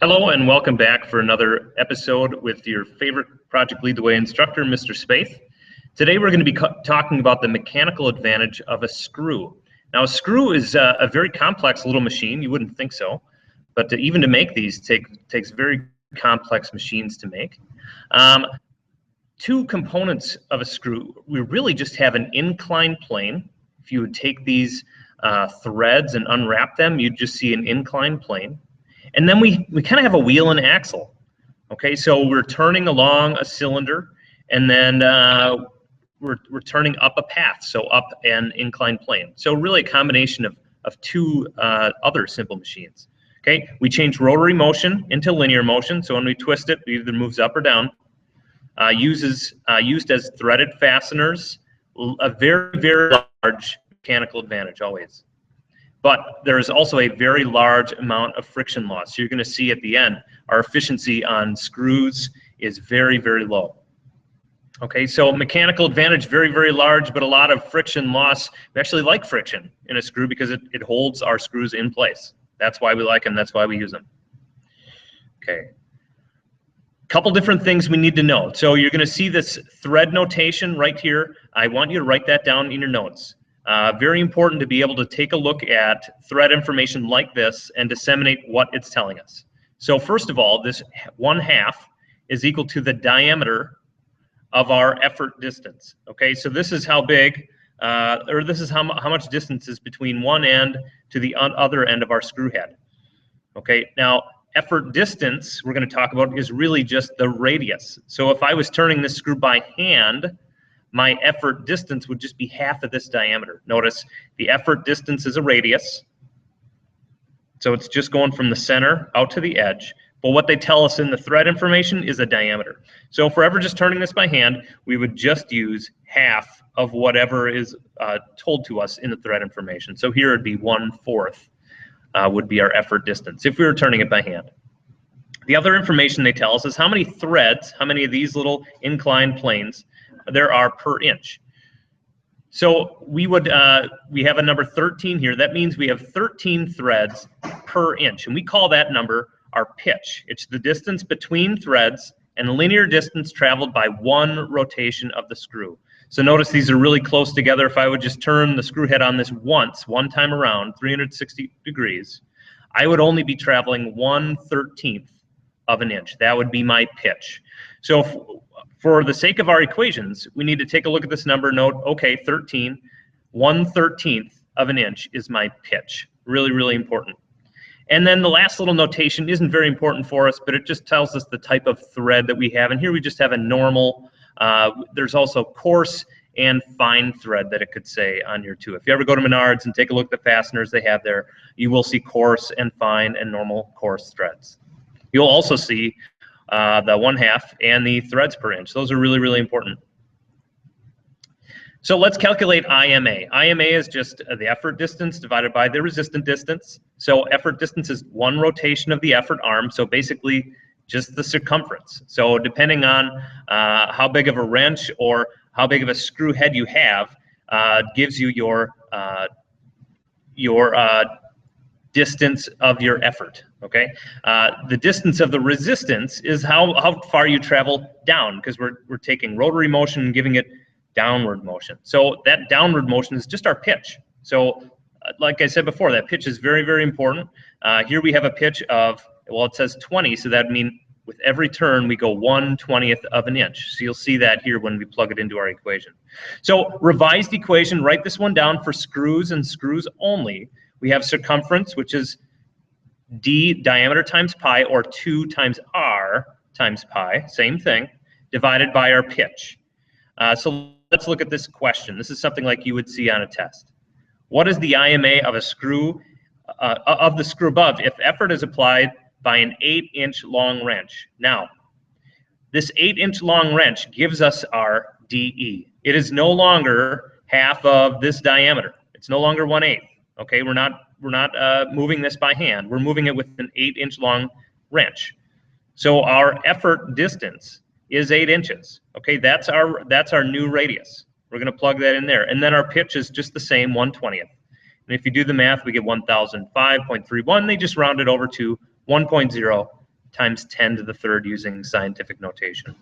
Hello and welcome back for another episode with your favorite Project Lead the Way instructor, Mr. Spaeth. Today we're going to be talking about the mechanical advantage of a screw. Now a screw is a very complex little machine. You wouldn't think so, but even to make these takes very complex machines to make. Two components of a screw. We really just have an inclined plane. If you would take these threads and unwrap them, you'd just see an inclined plane. And then we kind of have a wheel and axle. Okay, so we're turning along a cylinder, and then we're turning up a path, so up an inclined plane. So really a combination of two other simple machines. Okay, we change rotary motion into linear motion, so when we twist it, it either moves up or down. Used as threaded fasteners, a very, very large mechanical advantage always. But there is also a very large amount of friction loss. So you're going to see at the end, our efficiency on screws is very, very low. Okay, so mechanical advantage, very, very large, but a lot of friction loss. We actually like friction in a screw because it holds our screws in place. That's why we like them. That's why we use them. Okay. Couple different things we need to know. So you're going to see this thread notation right here. I want you to write that down in your notes. Very important to be able to take a look at thread information like this and disseminate what it's telling us. So first of all, this 1/2 is equal to the diameter of our effort distance. Okay, so this is how big, or this is how much distance is between one end to the other end of our screw head. Okay, now effort distance we're going to talk about is really just the radius. So if I was turning this screw by hand, my effort distance would just be half of this diameter. Notice the effort distance is a radius. So it's just going from the center out to the edge. But what they tell us in the thread information is a diameter. So if we're ever just turning this by hand, we would just use half of whatever is told to us in the thread information. So here it'd be 1/4 would be our effort distance if we were turning it by hand. The other information they tell us is how many threads, how many of these little inclined planes there are per inch. So we have a number 13 here. That means we have 13 threads per inch, and we call that number our pitch. It's the distance between threads and the linear distance traveled by one rotation of the screw. So notice these are really close together. If I would just turn the screw head on this one time around, 360 degrees, I would only be traveling 1/13 of an inch. That would be my pitch. So for the sake of our equations, we need to take a look at this number, note, okay, 13, 1/13 of an inch is my pitch. Really, really important. And then the last little notation isn't very important for us, but it just tells us the type of thread that we have. And here we just have a normal, there's also coarse and fine thread that it could say on here too. If you ever go to Menards and take a look at the fasteners they have there, you will see coarse and fine and normal coarse threads. You'll also see the 1/2 and the threads per inch. Those are really, really important. So let's calculate IMA. IMA is just the effort distance divided by the resistant distance. So effort distance is one rotation of the effort arm, so basically just the circumference. So depending on how big of a wrench or how big of a screw head you have, gives you your distance of your effort. Okay, the distance of the resistance is how far you travel down, because we're taking rotary motion and giving it downward motion. So that downward motion is just our pitch. So like I said before, that pitch is very, very important. Here we have a pitch of, well, it says 20, so that means with every turn we go 1/20 of an inch. So you'll see that here when we plug it into our equation. So revised equation, write this one down for screws and screws only. We have circumference, which is d diameter times pi, or 2 times r times pi, same thing, divided by our pitch. So let's look at this question. This is something like you would see on a test. What is the IMA of a screw, of the screw above, if effort is applied by an 8-inch long wrench? Now, this 8-inch long wrench gives us our DE. It is no longer half of this diameter. It's no longer 1/8. Okay, we're not moving this by hand. We're moving it with an 8-inch long wrench. So our effort distance is 8 inches. Okay, that's our new radius. We're going to plug that in there, and then our pitch is just the same, 1/20. And if you do the math, we get 1005.31. They just round it over to 1.0 times 10 to the third using scientific notation.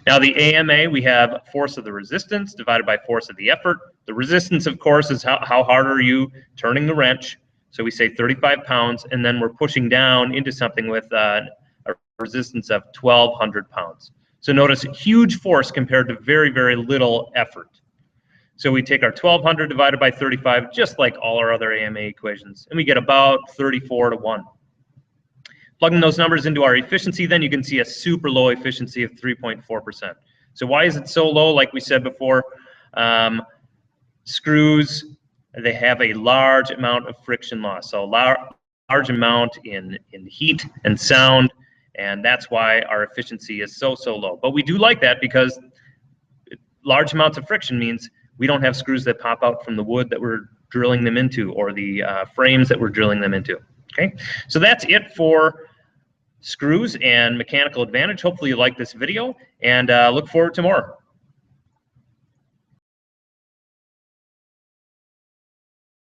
Now the AMA, we have force of the resistance divided by force of the effort. The resistance, of course, is how hard are you turning the wrench. So we say 35 pounds, and then we're pushing down into something with a resistance of 1,200 pounds. So notice huge force compared to very, very little effort. So we take our 1,200 divided by 35, just like all our other AMA equations, and we get about 34 to 1. Plugging those numbers into our efficiency, then you can see a super low efficiency of 3.4%. So why is it so low? Like we said before, screws, they have a large amount of friction loss, so a large amount in heat and sound, and that's why our efficiency is so low. But we do like that because large amounts of friction means we don't have screws that pop out from the wood that we're drilling them into, or the frames that we're drilling them into. Okay, so that's it for screws and mechanical advantage. Hopefully you like this video, and look forward to more.